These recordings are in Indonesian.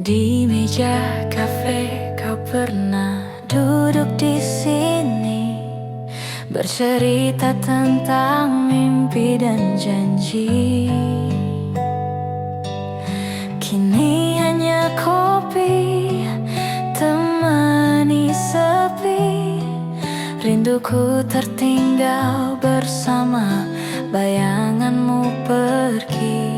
Di meja kafe kau pernah duduk di sini, bercerita tentang mimpi dan janji. Kini hanya kopi temani sepi, rinduku tertinggal bersama bayanganmu pergi.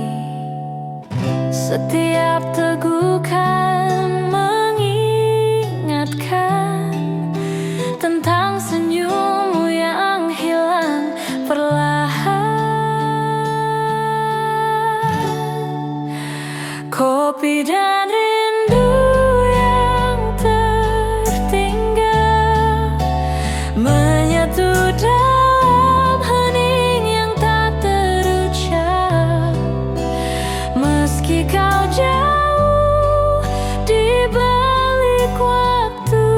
Setiap tegukan mengingatkan tentang senyummu yang hilang perlahan. Kopi dan rindu yang tertinggal menyatu dalam hening yang tak terucap. Meski kau jauh di balik waktu,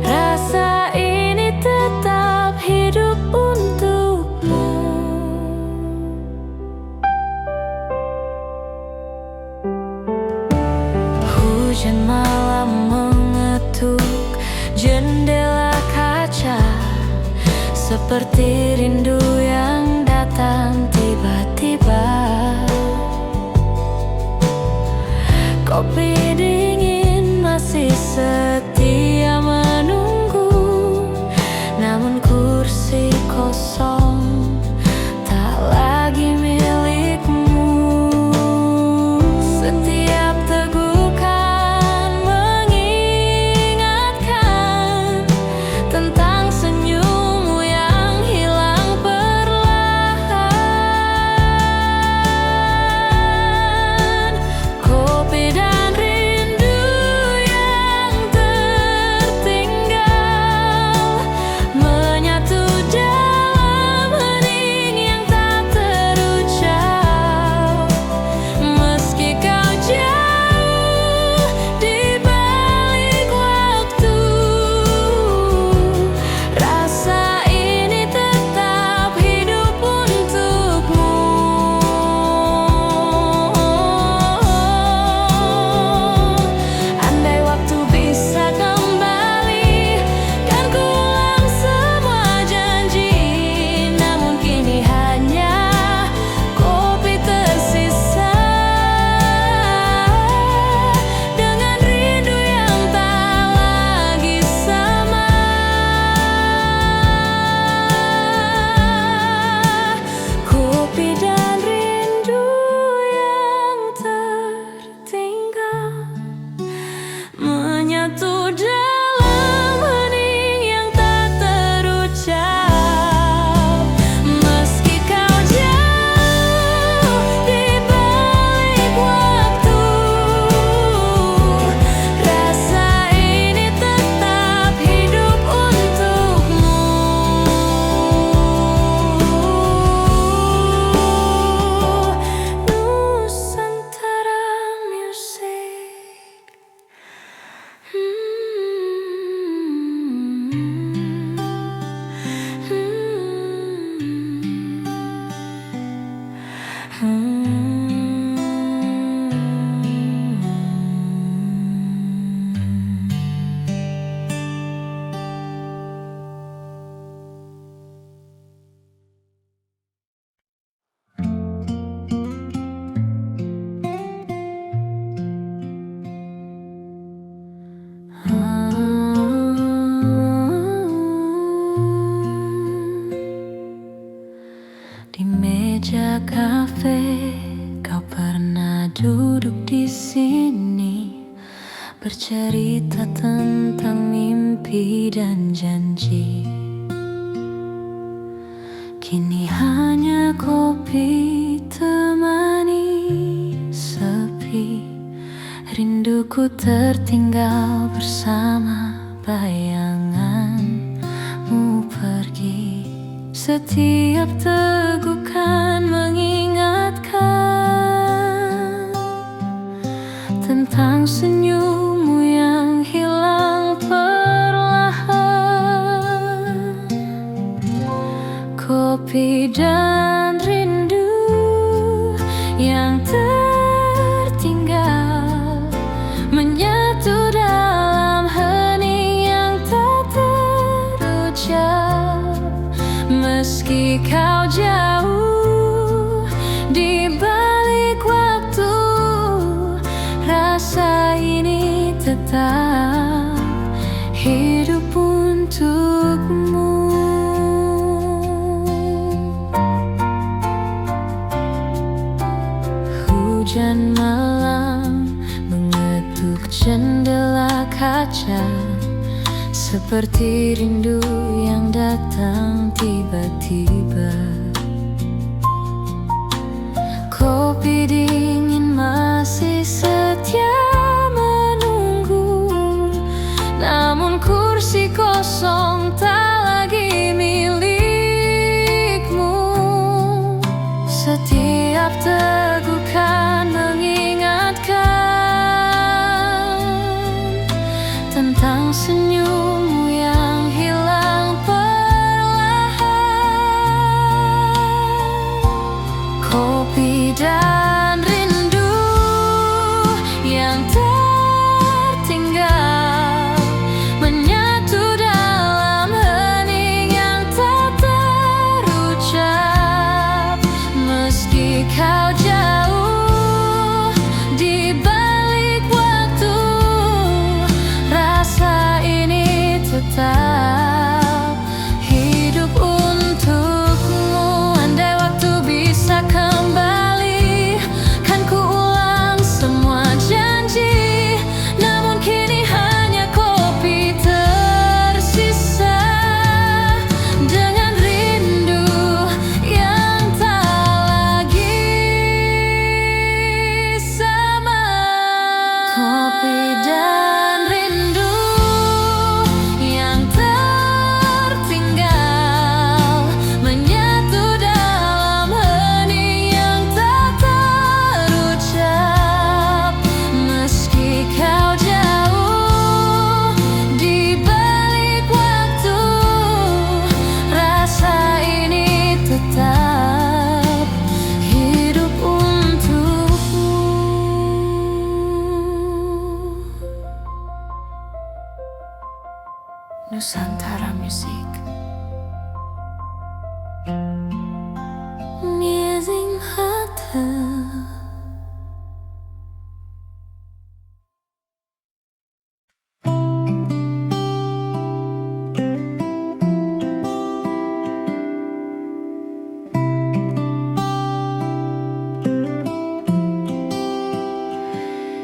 rasa ini tetap hidup untukmu. Hujan malam mengetuk jendela kaca, seperti rindu yang datang tiba-tiba. Kopi dingin masih setia menunggu, namun kursi kosong tak lagi milikmu. Setiap tegukan mengingatkan tentang senyummu yang hilang perlahan. Kopi dan rindu yang tertinggal menyatu dalam hening yang tak terucap. Meski kau jauh di balik waktu, rasa ini tetap hidup untukmu. Andai waktu bisa kembali, kan ku ulang semua janji. Namun kini hanya kopi tersisa, dengan rindu yang tak lagi sama. Kopi dan rindu yang tertinggal menyatu dalam hening yang tak terucap. Meski kau jauh di balik waktu, rasa ini tetap hidup untukmu. Nusantara Music. Di meja kafe kau pernah duduk di sini, bercerita tentang mimpi dan janji. Kini hanya kopi temani sepi, rinduku tertinggal bersama bayanganmu pergi. Setiap tegukan mengingatkan tentang senyummu yang hilang perlahan. Kopi dan rindu yang tertinggal Meski kau jauh di balik waktu, rasa ini tetap hidup untukmu. Hujan malam mengetuk jendela kaca, seperti rindu yang datang tiba-tiba. Kopi dingin masih setia menunggu, namun kursi kosong tak lagi milikmu. Setiap tegukan mengingatkan tentang senyummu yang hilang perlahan. Kopi dan rindu yang tertinggal menyatu dalam hening yang tak terucap. Meski kau jauh di balik waktu, rasa ini tetap hidup untukmu. Andai waktu bisa kembali, kan ku ulang semua janji. Namun kini hanya kopi tersisa, dengan rindu yang tak lagi sama. Kopi dan rindu yang tertinggal menyatu dalam hening yang tak terucap. Meski kau jauh di balik waktu, rasa ini tetap hidup untukmu. Nusantara Music. Amazing Hotel.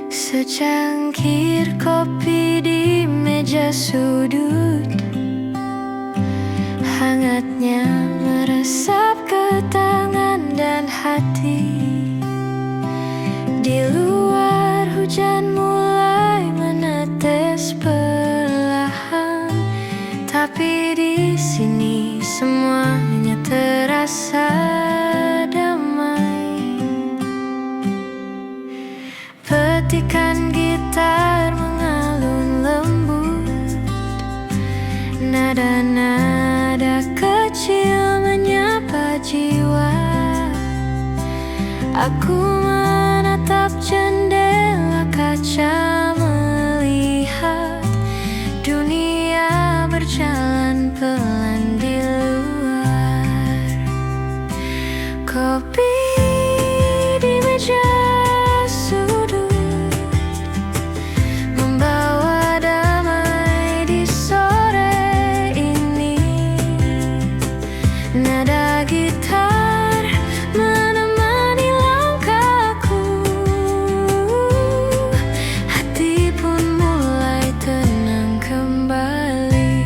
Secangkir kopi di meja sudut, hangatnya meresap ke tangan dan hati. Di luar hujan mulai menetes perlahan, tapi di sini semuanya terasa damai. Petikan gitar mengalun lembut, nada-nada kecil menyapa jiwa. Aku menatap jendela kaca, melihat dunia berjalan pelan di luar. Kopi di meja sudut membawa damai di sore ini. Nada gitar menemani langkahku, hati pun mulai tenang kembali.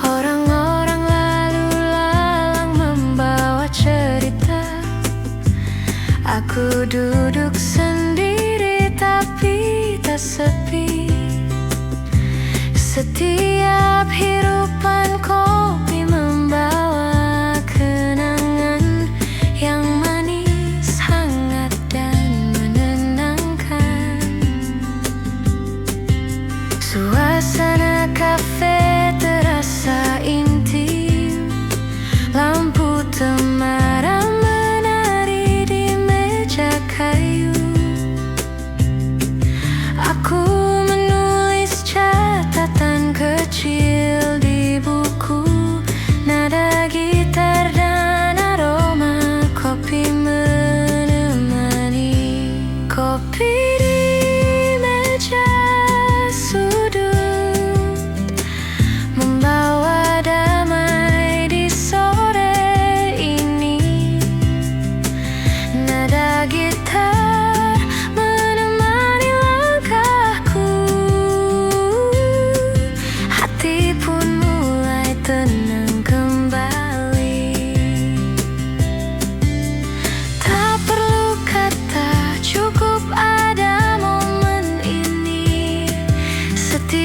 Orang-orang lalu lalang membawa cerita, aku duduk sendiri tapi tak sepi. Setiap hirupan kopi membawa kenangan yang manis, hangat dan menenangkan. Suasana kafe terasa intim, lampu temaram menari di meja kayu. Aku menulis cat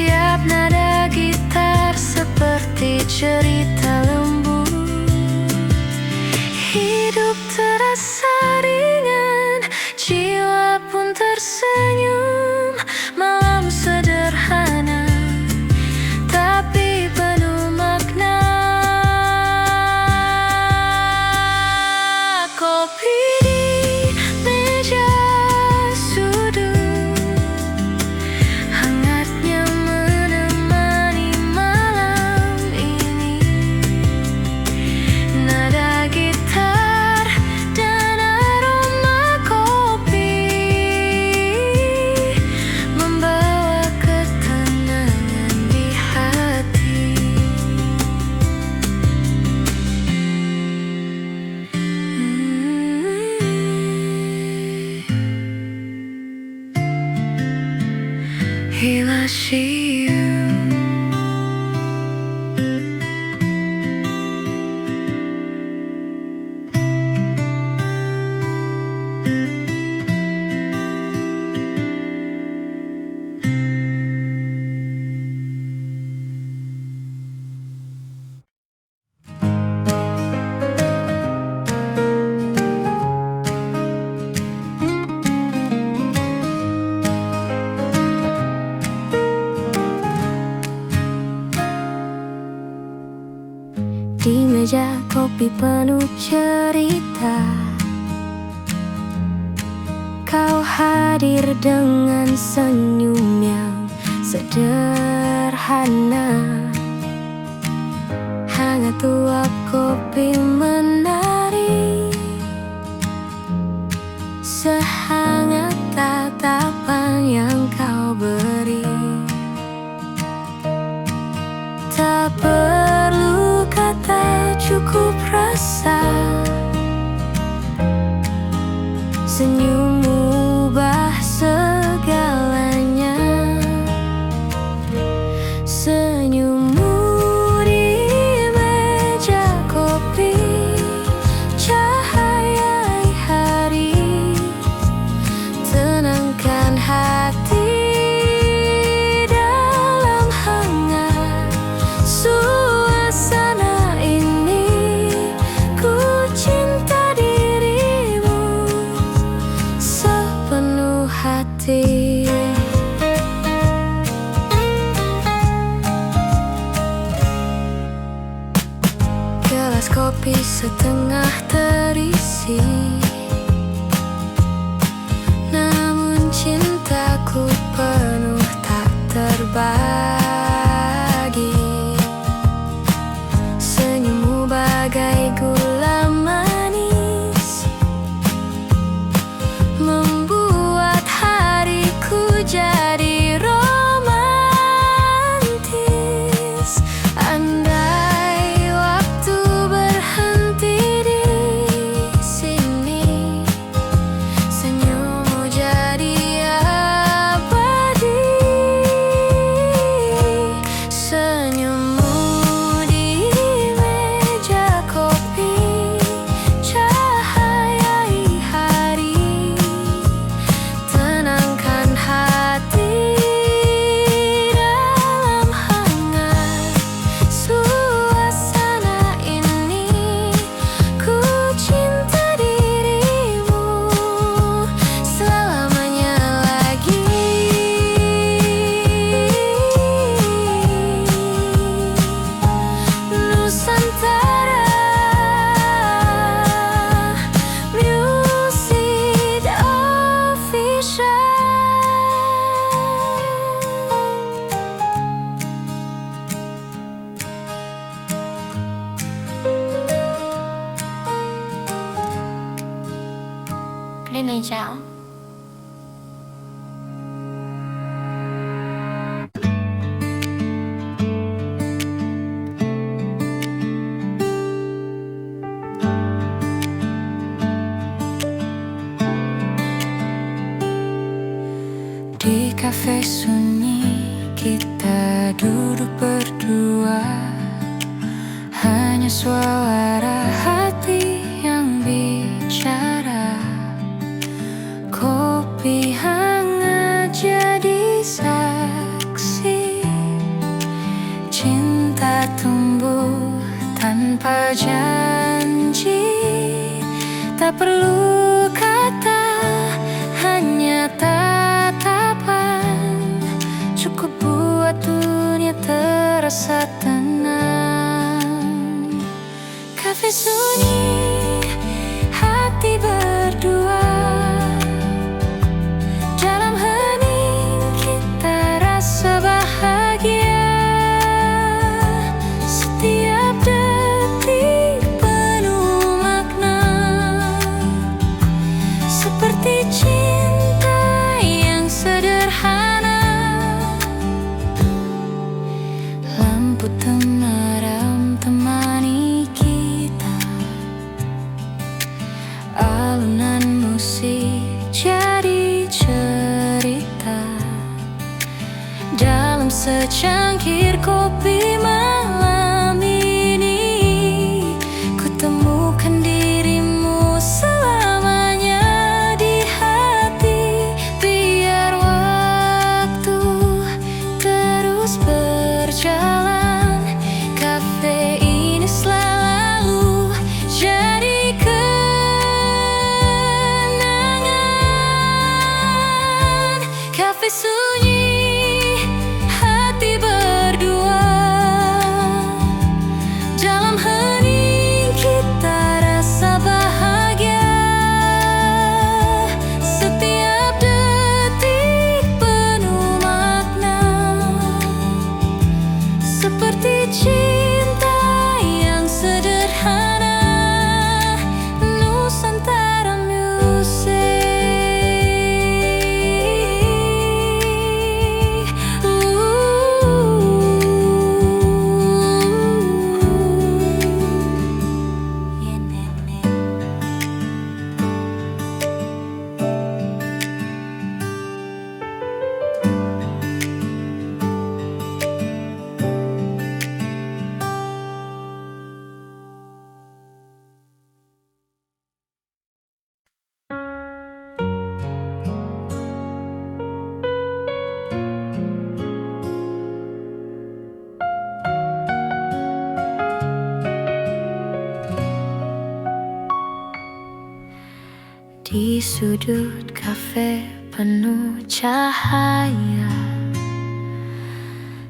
Tiap nada gitar seperti cerita lembu. Hidup terasa ringan, jiwa pun tersenyum. Malam sederhana tapi penuh makna. Kopi di meja sudut, hangatnya menemani malam ini. Nada gitar dan aroma kopi membawa ketenangan di hati. Hilashiu. Di meja kopi penuh cerita, kau hadir dengan senyum yang sederhana. Hangat uap kopi menari, sehangat tatapan yang kau beri. Tak perlu kata, cukup rasa. Senyummu ubah segalanya. Senyummu di meja kopi, cahaya hari, tenangkan hati. Dalam hangat suasana ini, ku cinta dirimu sepenuh hati. Gelas kopi setengah terisi, namun cintaku penuh tak terbagi. Senyummu bagai gula manis, membuat hariku jadi romantis. Andai waktu berhenti di sini, senyummu jadi abadi. Senyummu di meja kopi, cahaya hari, tenangkan hati. Dalam hangat suasana ini, ku cinta dirimu selamanya lagi. Nusantara Music Official. Indonesia. Di kafe sunyi kita duduk berdua, hanya suara hati yang bicara. Kopi hangat jadi saksi, berjanji, tak perlu kata, hanya tatapan, cukup buat dunia terasa tenang. Kafe sunyi, hati berdua, dalam hening kita rasa bahagia. Setiap detik penuh makna, seperti cinta yang sederhana. Lampu temaram temani kita, alunan musik jadi cerita. Dalam secangkir kopi malam ini, ku temukan dirimu selamanya di hati. Biar waktu terus berjalan, kafe ini selalu jadi kenangan. Kafe sunyi, hati berdua, dalam hening kita rasa bahagia. Setiap detik penuh makna, seperti cinta yang sederhana. Nusantara Music. Di sudut kafe penuh cahaya,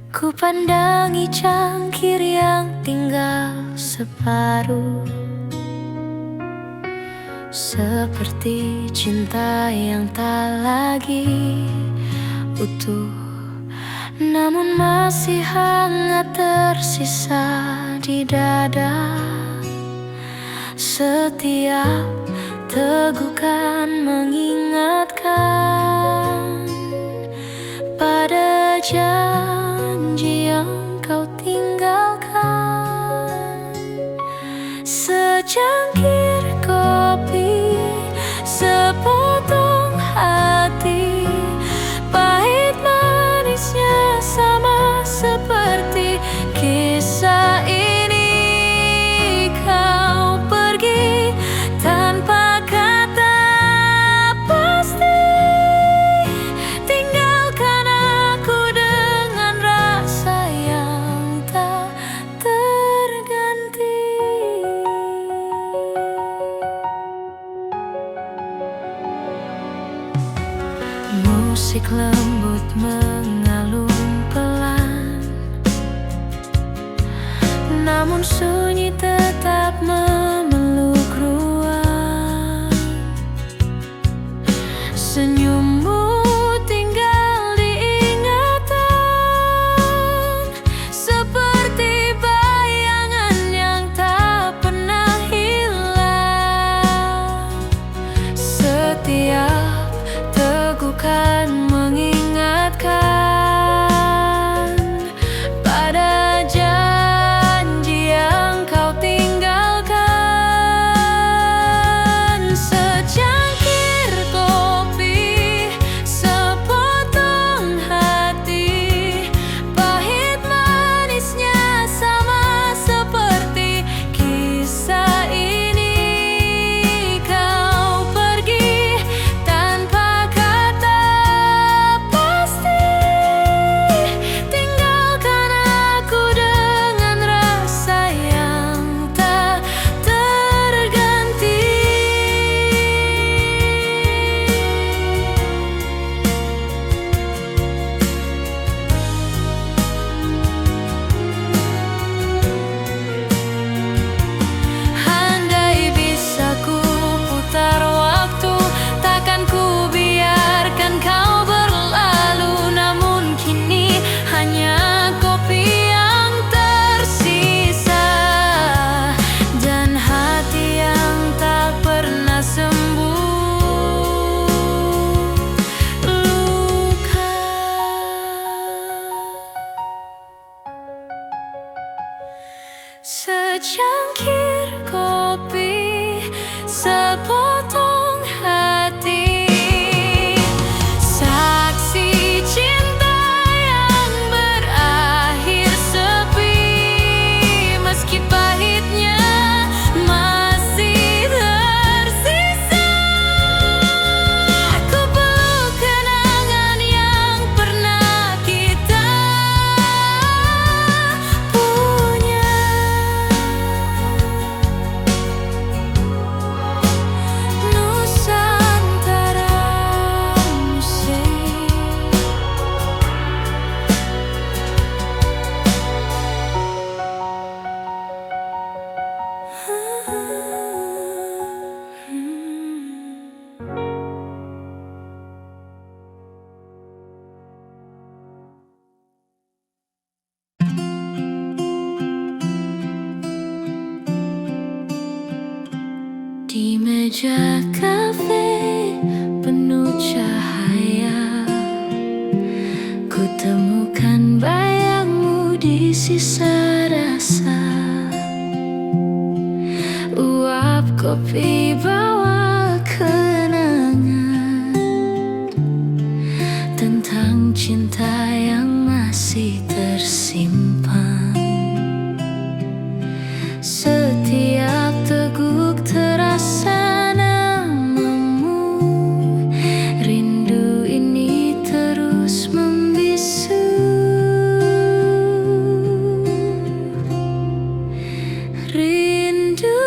ku pandangi cangkir yang tinggal separuh, seperti cinta yang tak lagi utuh, namun masih hangat tersisa di dada. Setiap tegukan mengingatkan pada janji yang kau tinggalkan. Secangkir kopi, sepotong hati, pahit manisnya sama seperti kisah ini. Kau pergi tanpa kata pasti, tinggalkan aku dengan rasa yang tak terganti. Musik lembut mengalun pelan, namun sunyi tetap memeluk ruang. Senyummu tinggal diingatan, seperti bayangan yang tak pernah hilang. Setiap tegukan mengingatkan secangkir kopi, sepotong hati, saksi cinta yang berakhir sepi. Meski pahitnya masih tersisa, aku peluk kenangan yang pernah kita punya. Nusantara Musik. Di meja kafe penuh cahaya, ku temukan bayangmu di sisa rasa. Uap kopi bawa kenangan tentang cinta yang masih tersimpan. Setiap teguk terasa namamu, rindu ini terus membisu. Rindu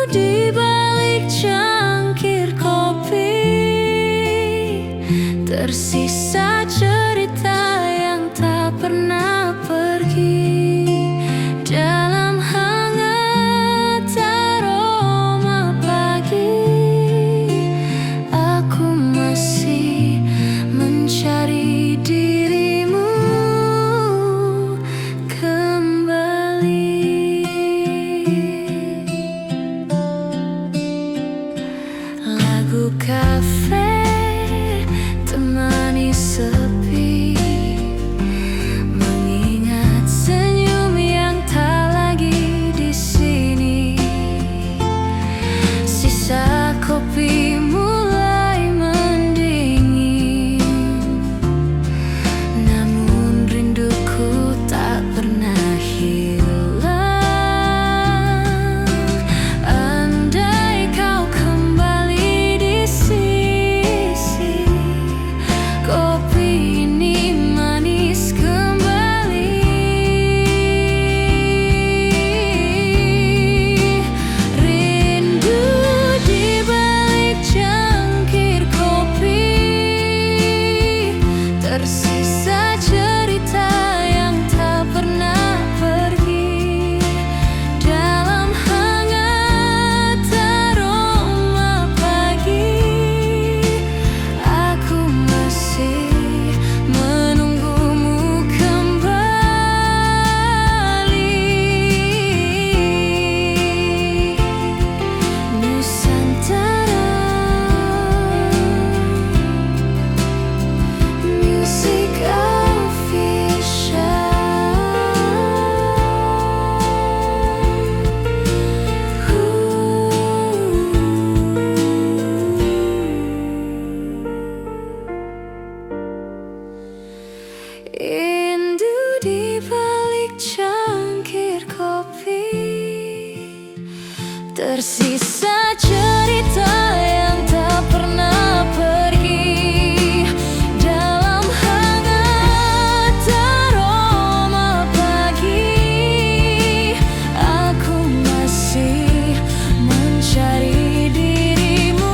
di balik cangkir kopi, tersisa cerita yang tak pernah pergi. Dalam hangat aroma pagi, aku masih mencari dirimu kembali. Lagu kafe temani sepi, mengingat senyum yang tak lagi di sini. Sisa kopi mulai mendingin, namun rinduku tak pernah hilang. Andai kau kembali di sisi, kopi ini manis kembali. Rindu di balik cangkir kopi, tersisa cerita yang tak pernah pergi. Dalam hangat aroma pagi, aku masih menunggumu kembali. Nusantara Music Official. Rindu di balik cangkir kopi, tersisa cerita yang tak pernah pergi. Dalam hangat aroma pagi, aku masih mencari dirimu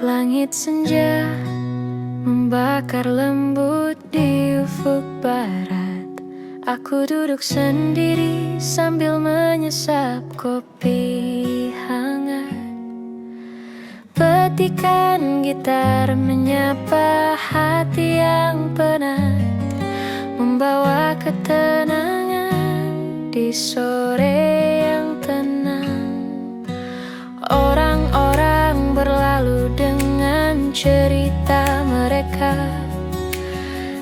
Langit senja membakar lembut di ufuk barat. Aku duduk sendiri sambil menyesap kopi hangat. Petikan gitar menyapa hati yang penat, membawa ketenangan di sore yang tenang. Orang-orang berlalu dengan cerita mereka,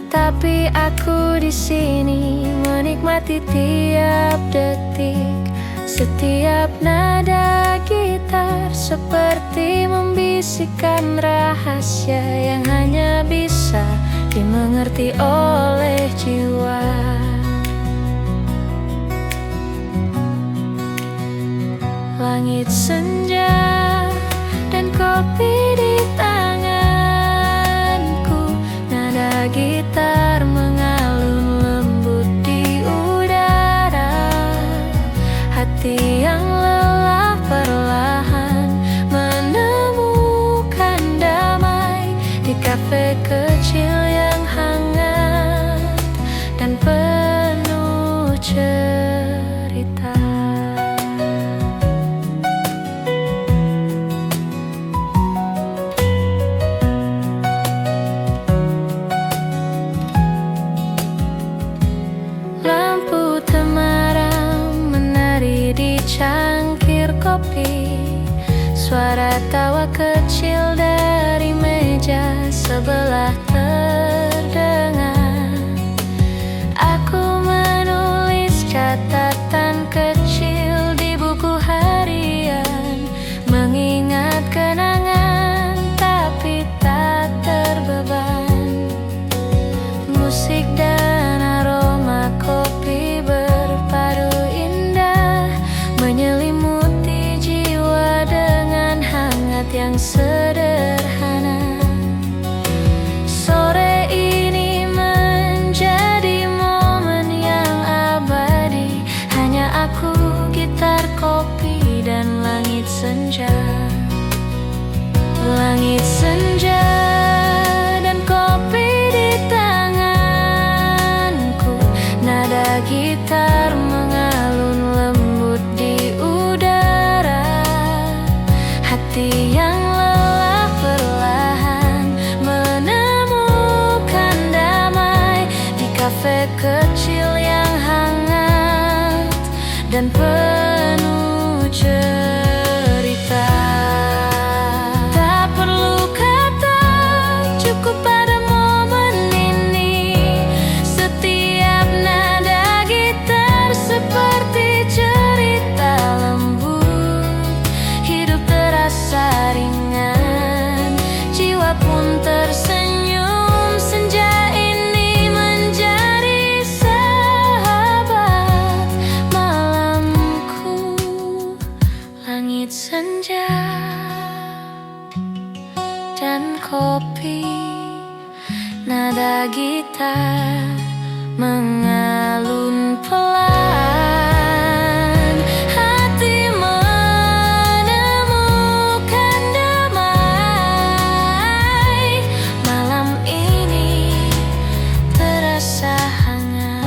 tapi aku di sini menikmati tiap detik. Setiap nada gitar seperti membisikkan rahasia yang hanya bisa dimengerti oleh jiwa. Langit senja dan kopi di tanganku, nada gitar mengalun lembut di udara. Hati yang lelah perlahan menemukan damai di kafe kecil yang hangat dan penuh cerita. Lampu temaram menari di cangkir kopi, suara tawa kecil dari meja sebelah terdengar. Aku menulis catatan kecil di buku harian, mengingat kenangan tapi tak terbeban. Musik dan aroma kopi berpadu indah, menyelimuti jiwa dengan hangat yang sederhana. Sore ini menjadi momen yang abadi, hanya aku, gitar, kopi, dan langit senja. Langit senja dan kopi di tanganku, nada gitar mengalun lembut di udara. Hati yang lelah perlahan menemukan damai di kafe kecil yang hangat dan penuh cerita. Tak perlu kata, cukup pada momen ini. Setiap nada gitar seperti cerita lembut, hidup terasa ringan, jiwa pun tersenyum. Senja ini menjadi sahabat malamku. Langit senja dan kopi, nada gitar mengalun pelan. Hati menemukan damai, malam ini terasa hangat.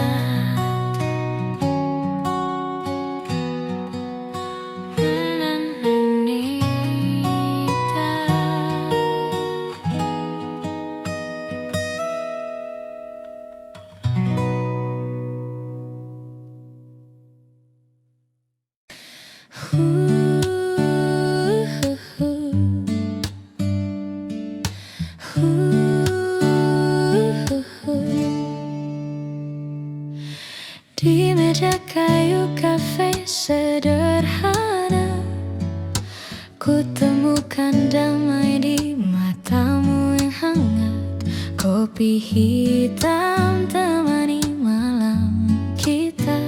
Di meja kayu kafe sederhana, ku temukan damai di matamu yang hangat. Kopi hitam temani malam kita,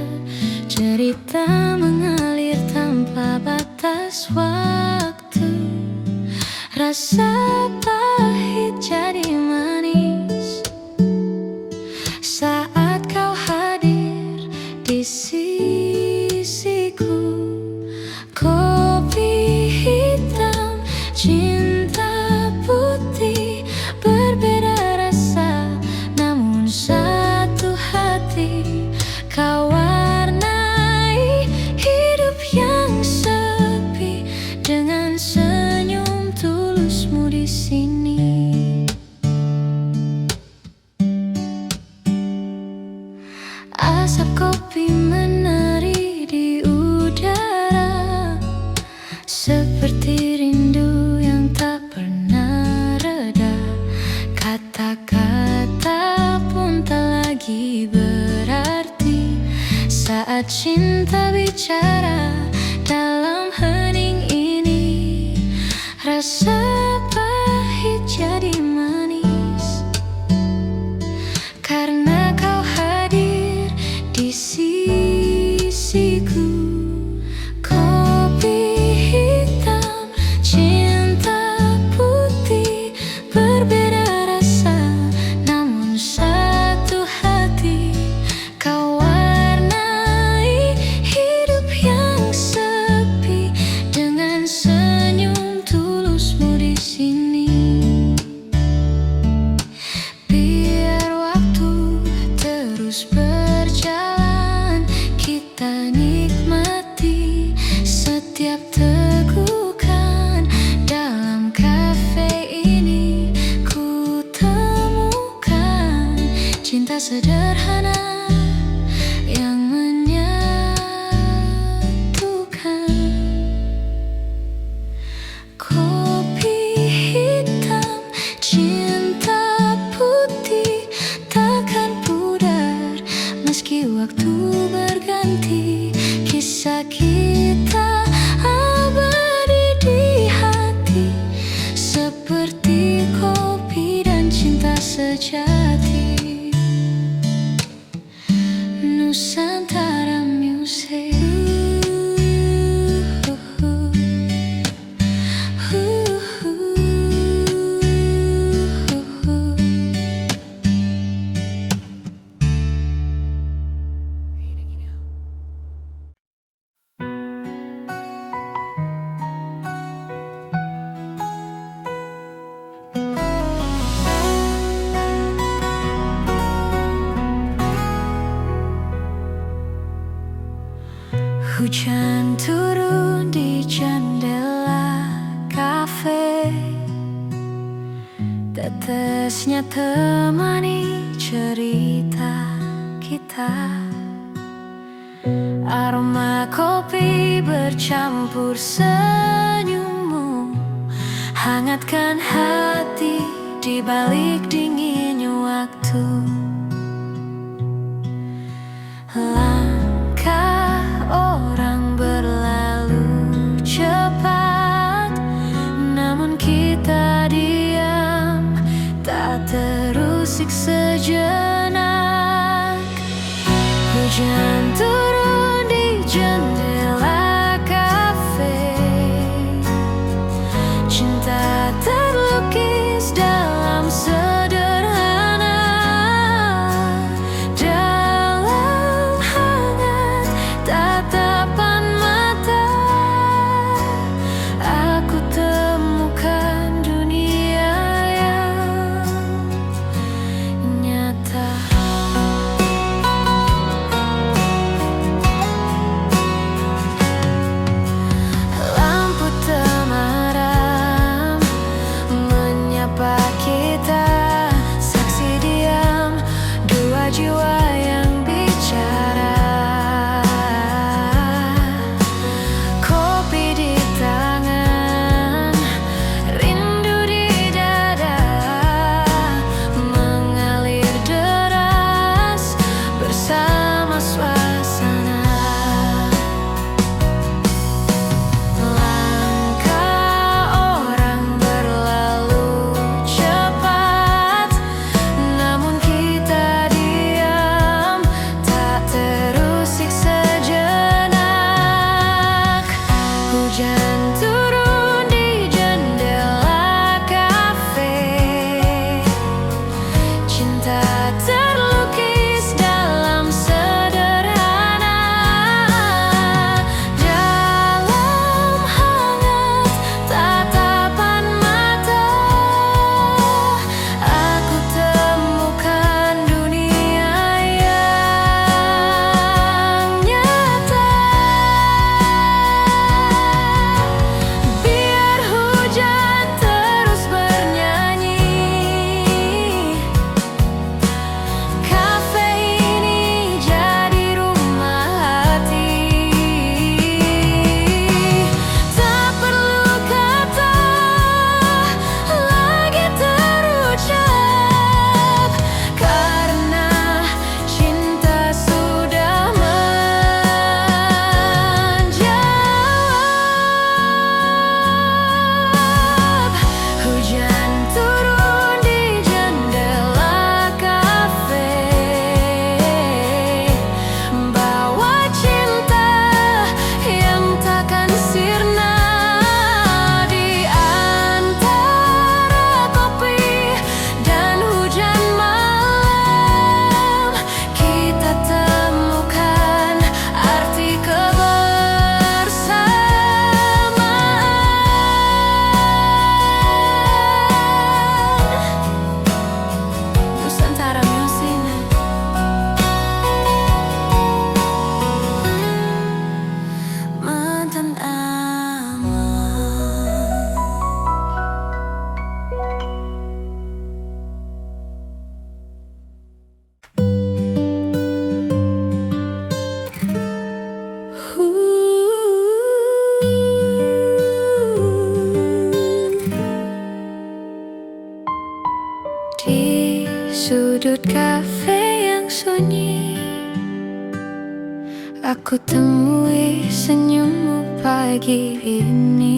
cerita mengalir tanpa batas waktu. Rasa pahit jadi manis saat kau hadir di sisiku. Kopi hitam, cinta putih, berbeda rasa namun Asap kopi menari di udara, seperti rindu yang tak pernah reda. Kata-kata pun tak lagi berarti saat cinta bicara dalam hening ini. Rasa pahit jadi manis karena kau hadir di sisiku. Kopi hitam, cinta putih, berbeda rasa namun satu hati. Kau warnai hidup yang sepi dengan senyum tulusmu di sini. Biar waktu terus berjalan, kita nikmati setiap tegukan. Dalam kafe ini ku temukan cinta sederhana yang menyatukan. Kopi hitam, cinta putih, takkan pudar meski waktu berganti. Kisah kita abadi di hati, seperti kopi dan cinta sejati. Nusantara Music. Hujan turun di jendela kafe, tetesnya temani cerita kita. Aroma kopi bercampur senyummu, hangatkan hati di balik dinginnya waktu. Langkah orang berlalu cepat, namun kita diam, tak terusik sejenak. Hujan turun di jendela kafe, cinta terlukis dalam sederhana. Dalam hangat tatapan mata, aku temukan dunia yang nyata. Aku temui senyummu pagi ini.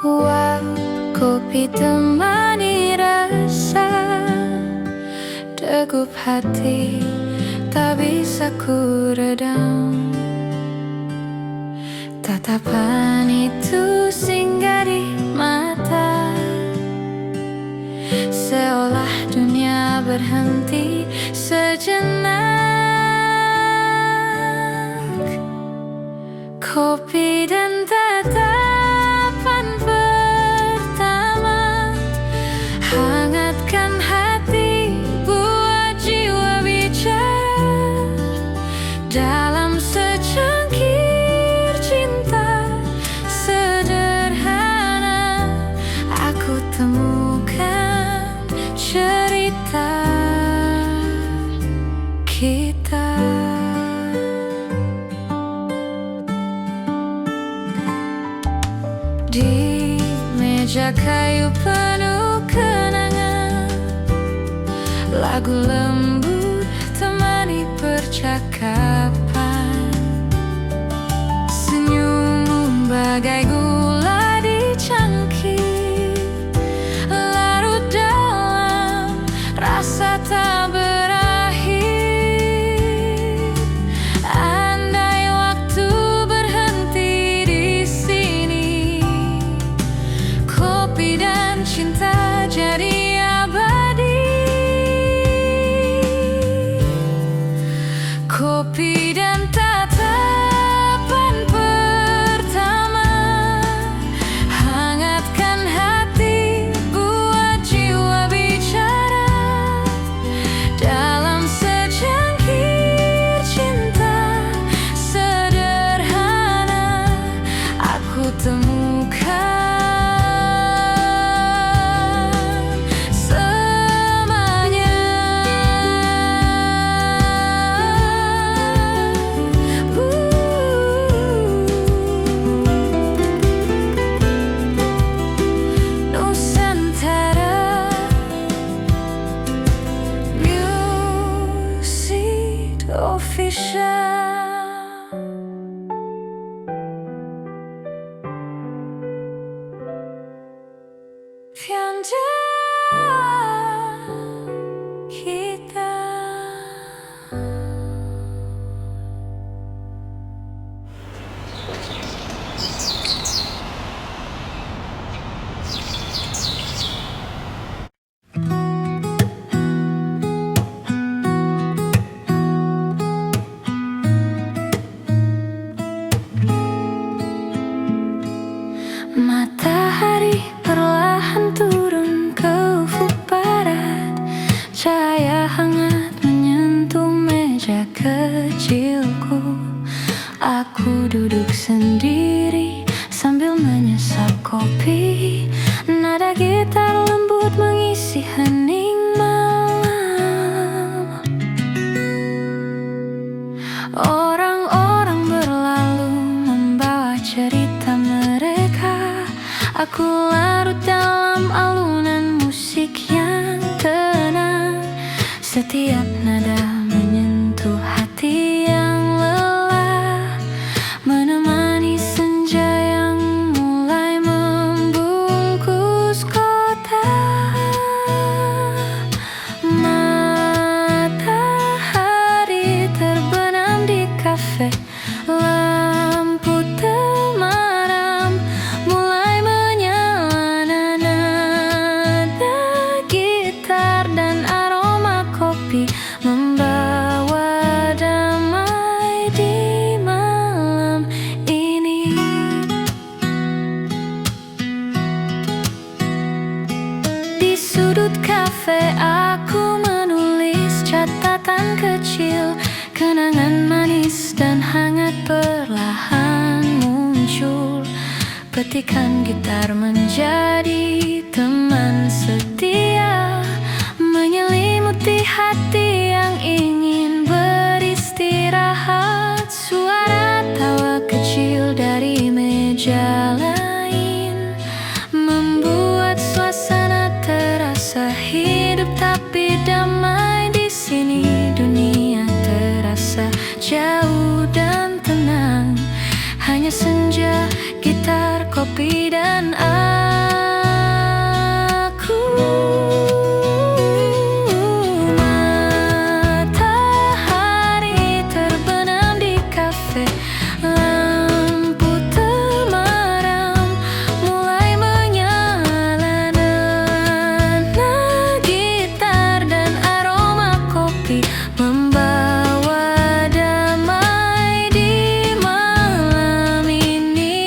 Wow, kopi temani rasa degup hati, tak bisa ku redam. Tatapan itu singgah di mata, seolah dunia berhenti sejenak. Kopi dan tatapan pertama hangatkan hati, buat jiwa bicara. Dalam secangkir cinta sederhana, aku temukan cerita kita. Di meja kayu penuh kenangan, lagu lembut temani percakapan. Senyummu bagai gula di cangkir, larut dalam rasa tak berakhir. Andai waktu berhenti di sini, kopi dan cinta jadi abadi. Kopi dan tatapan pertama hangatkan hati, buat jiwa bicara. Dalam secangkir cinta sederhana, aku temukan official. Pianja kita. Matahari perlahan turun ke ufuk barat, cahaya hangat menyentuh meja kecilku. Aku duduk sendiri sambil menyesap kopi, nada gitar lembut mengisi hening malam. Orang-orang berlalu membawa cerita mereka, aku larut dalam alunan musik yang tenang. Setiap nada menyentuh hati yang lelah, menemani senja yang mulai membungkus kota. Matahari terbenam di kafe, lampu temaram mulai menyala. Nada gitar dan aroma kopi membawa damai di malam ini. Di sudut kafe aku menulis catatan kecil, kenangan manis dan hangat perlahan muncul. Petikan gitar menjadi teman setia, menyelimuti hati yang ingin beristirahat. Suara tawa kecil dari meja lain membuat suasana terasa hidup tapi damai. Di sini dunia terasa hati, membawa damai di malam ini.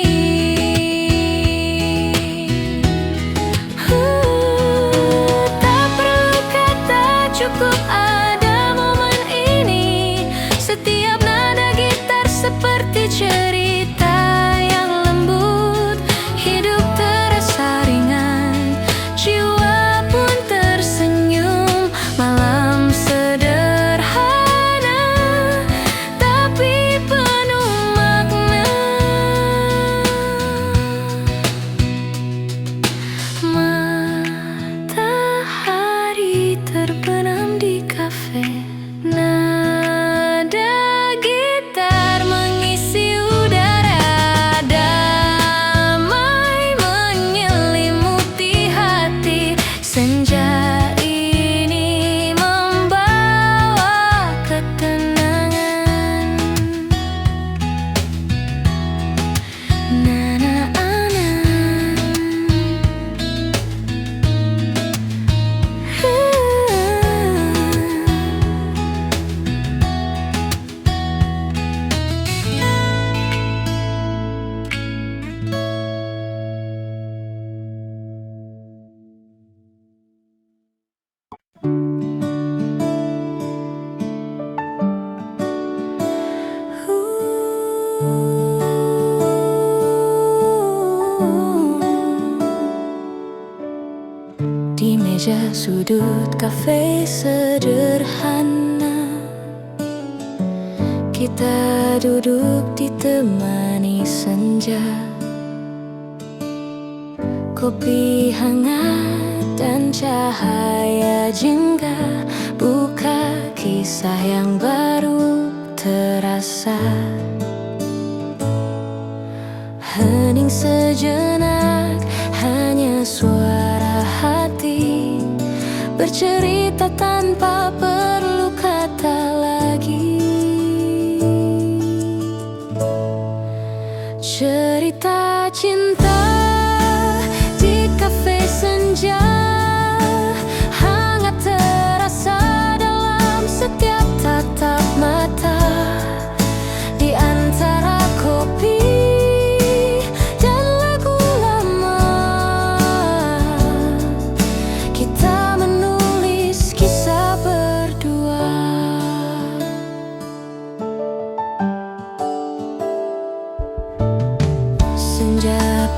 Tak perlu kata, cukup ada momen ini. Setiap nada gitar seperti cerita yang lembut. Hidup terasa ringan, jiwa pun tersenyum. Malam sederhana tapi penuh makna. Matahari terbenam di kafe, nada gitar mengisi udara, damai menyelimuti hati. Senja ini membawa ketenangan. Di meja sudut kafe sederhana, kita duduk ditemani senja. Kopi hangat dan cahaya jingga buka kisah yang baru terasa. Hening sejenak, hanya suara hati bercerita tanpa perlu kata lagi. Cerita cinta di kafe senja, hangat terasa dalam setiap tatap mata. Di antara kopi dan lagu lama, kita menulis kisah berdua. Senja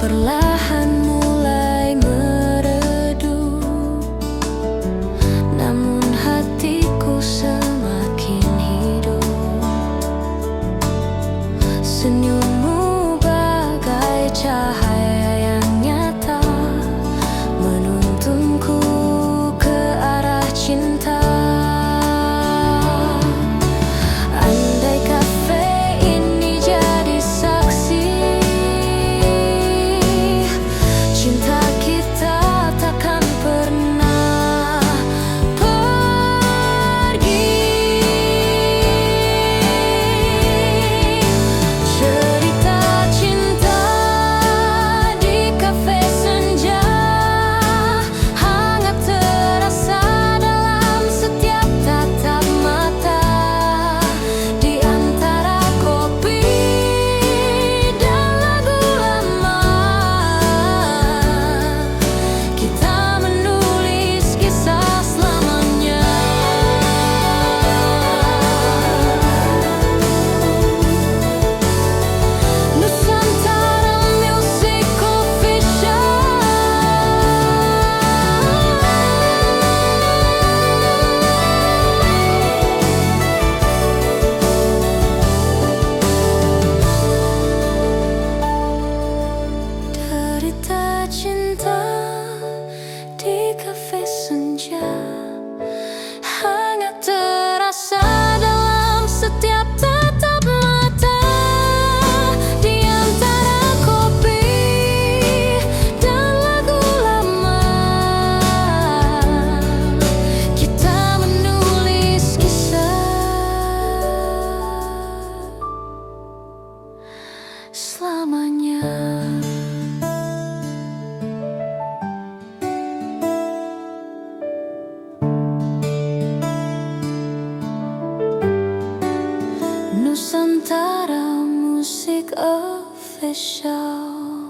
official.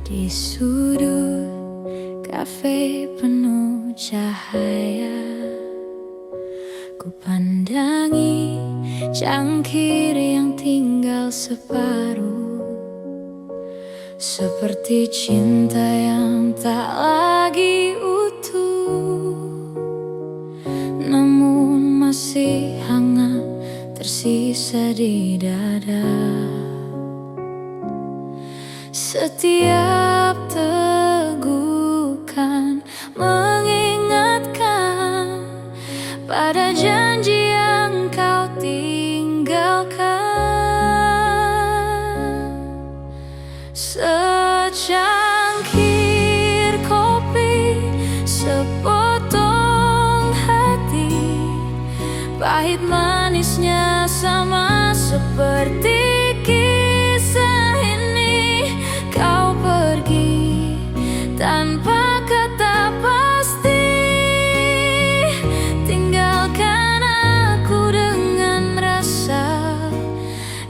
Di sudut kafe penuh cahaya, ku pandangi cangkir yang tinggal separuh, seperti cinta yang tak lagi utuh, namun masih hangat tersisa di dada. Setiap tegukan mengingatkan pada janji yang kau tinggalkan. Secangkir kopi, sepotong hati, pahit manisnya sama seperti kisah ini. Kau pergi tanpa kata pasti, tinggalkan aku dengan rasa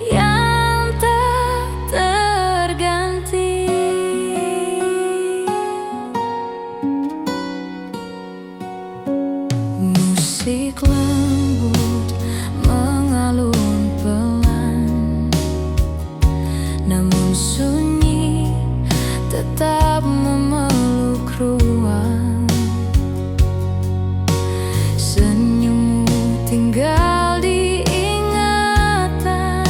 yang tak terganti. Musik lembut mengalun pelan, namun sunyi tetap memeluk ruang. Senyummu tinggal di ingatan,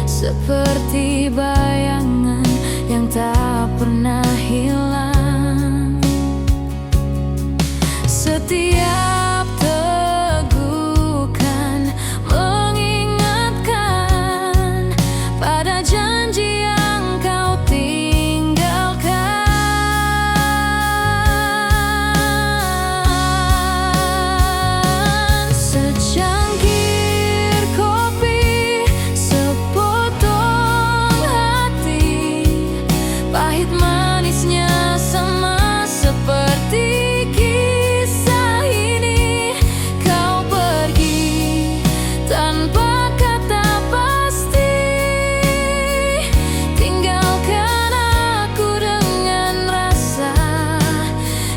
seperti bayangan yang tak pernah hilang. Setiap tegukan mengingatkan pada janji yang kau tinggalkan. Secangkir kopi, sepotong hati, pahit manisnya sama seperti kisah ini. Kau pergi tanpa kata pasti, tinggalkan aku dengan rasa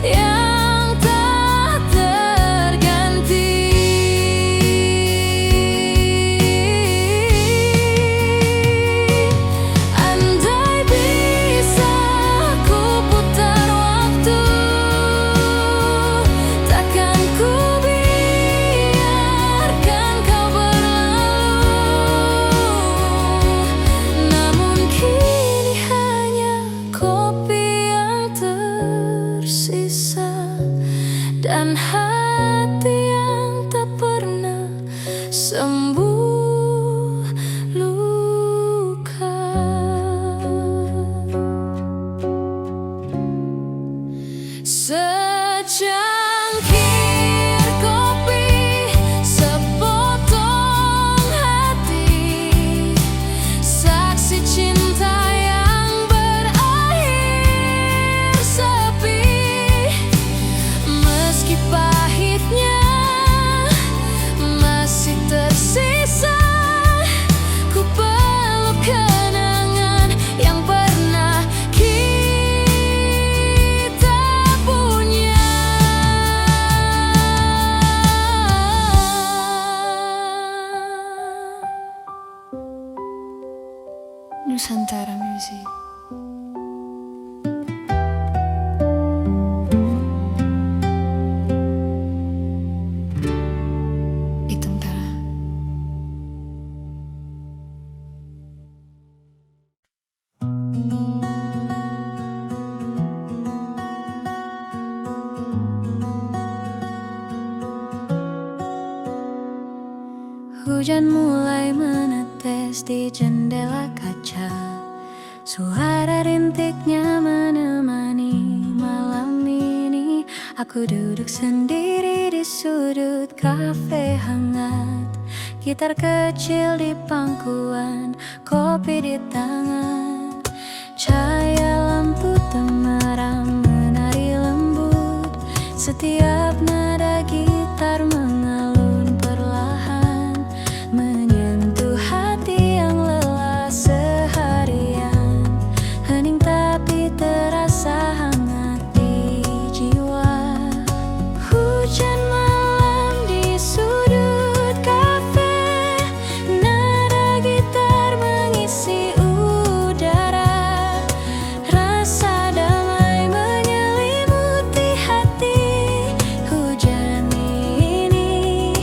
yang tak terganti. Andai bisa ku putar waktu, takkan ku biarkan kau berlalu. Namun kini hanya kopi yang tersisa, dan hati yang tak pernah sembuh luka. Secangkir kopi, sepotong hati, saksi cinta yang berakhir sepi. Meski pahitnya masih tersisa, ku peluk kenangan yang pernah kita punya. Nusantara Music. Di tentara. Hujan mulai menetes di jendela kaca, suara rintiknya menemani malam ini. Aku duduk sendiri di sudut kafe hangat, gitar kecil di pangkuan, kopi di tangan. Cahaya lampu temaram menari lembut, setiap nada gitar mengalun perlahan, menyentuh hati yang lelah seharian. Hening tapi terasa hangat di jiwa. Hujan malam di sudut kafe, nada gitar mengisi udara. Rasa damai menyelimuti hati. Hujan ini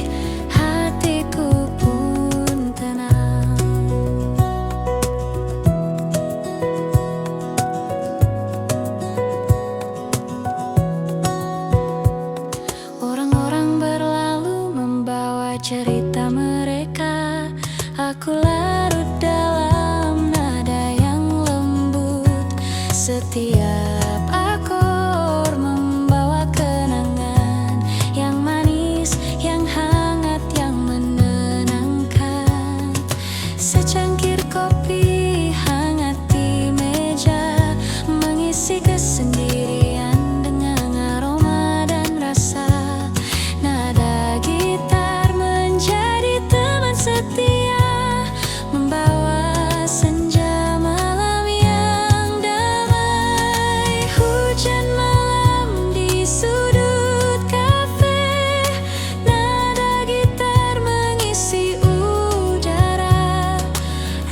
hatiku pun tenang. Orang-orang berlalu membawa cerita mereka. Aku larut dalam nada yang lembut. Setiap akor membawa kenangan yang manis, yang hangat, yang menenangkan. Secangkir kopi hangat di meja, mengisi kesendirian dengan aroma dan rasa. Nada gitar menjadi teman setia, membawa senja malam yang damai. Hujan malam di sudut kafe, nada gitar mengisi udara.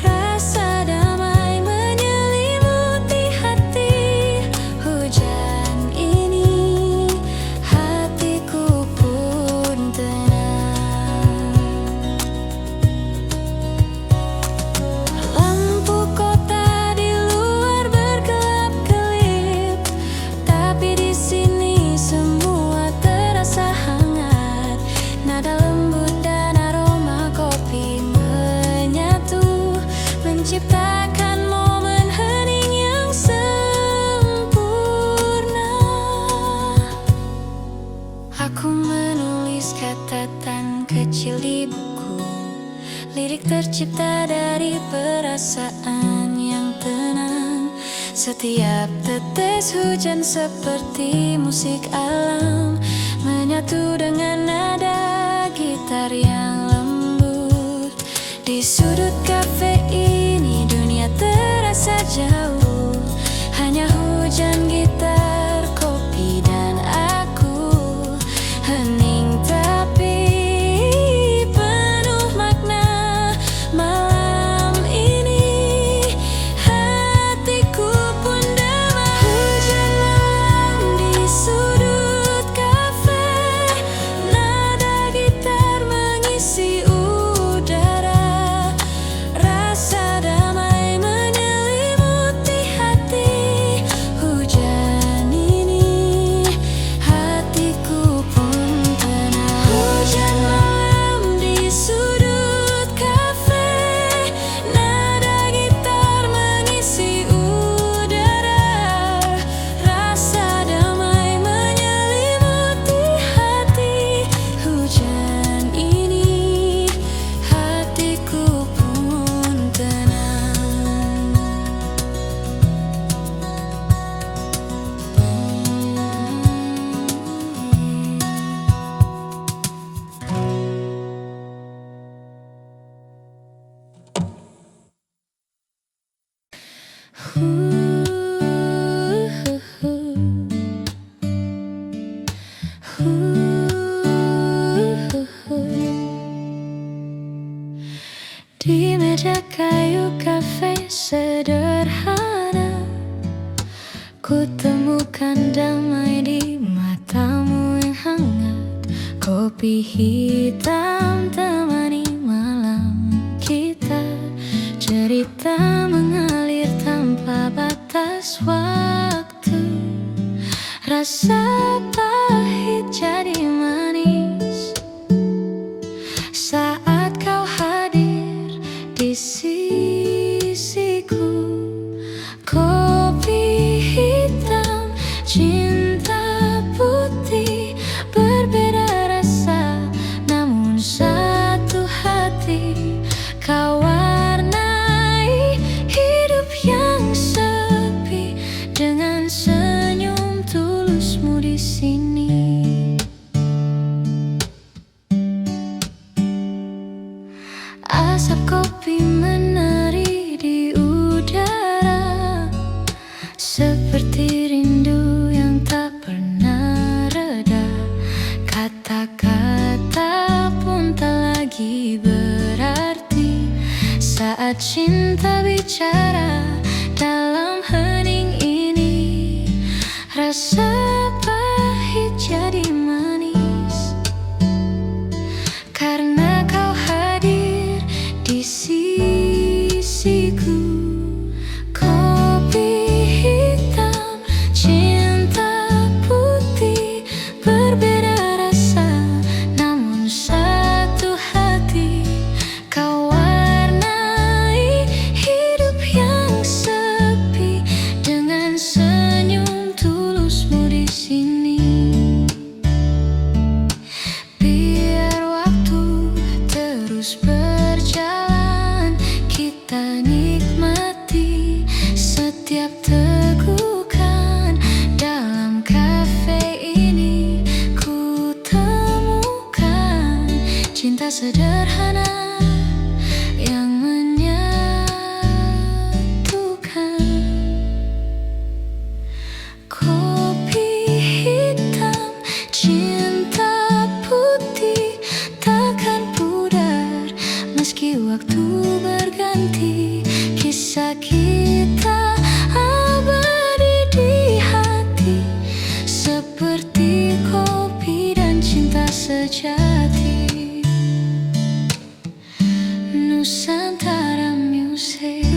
Rasa damai menyelimuti hati. Hujan ini hatiku pun tenang. Lampu kota di luar berkelap-kelip, tapi di sini semua terasa hangat. Nada lembut dan aroma kopi menyatu, menciptakan momen hening yang sempurna. Aku menulis catatan kecil di buku, lirik tercipta dari perasaan yang tenang. Setiap tetes hujan seperti musik alam, menyatu dengan nada gitar yang lembut. Di sudut kafe ini dunia terasa jauh, hanya hujan, gitar, kopi, dan aku. Hening tapi penuh makna. Malam ini hatiku pun damai. Hujan malam di sudut kafe, nada gitar mengisi udara. Rasa damai menyelimuti hati. Hujan ini hatiku pun tenang. Hujan malam di sudut kafe, nada gitar mengisi udara. Rasa damai menyelimuti hati. Hujan ini hatiku pun tenang. Di meja kayu kafe sederhana, ku temukan damai di matamu yang hangat. Kopi hitam temani malam kita, cerita mengalir tanpa batas waktu. Rasa pahit jadi manis saat kau hadir di sisiku. Kopi hitam, cinta putih, berbeda rasa. seperti rindu yang tak pernah reda. Kata-kata pun tak lagi berarti saat cinta bicara dalam hening ini. Rasa pahit jadi manis karena kau hadir di sisiku. Kopi hitam, cinta putih, berbeda rasa namun satu hati. Kau warnai hidup yang sepi dengan senyum tulusmu di sini. Biar waktu terus berjalan, kita nikmati setiap tegukan. Dalam kafe ini ku temukan cinta sederhana yang menyatukan. Kopi hitam, cinta putih, takkan pudar meski waktu berganti. Kisah kita abadi di hati seperti kopi dan cinta sejati. Nusantara Music.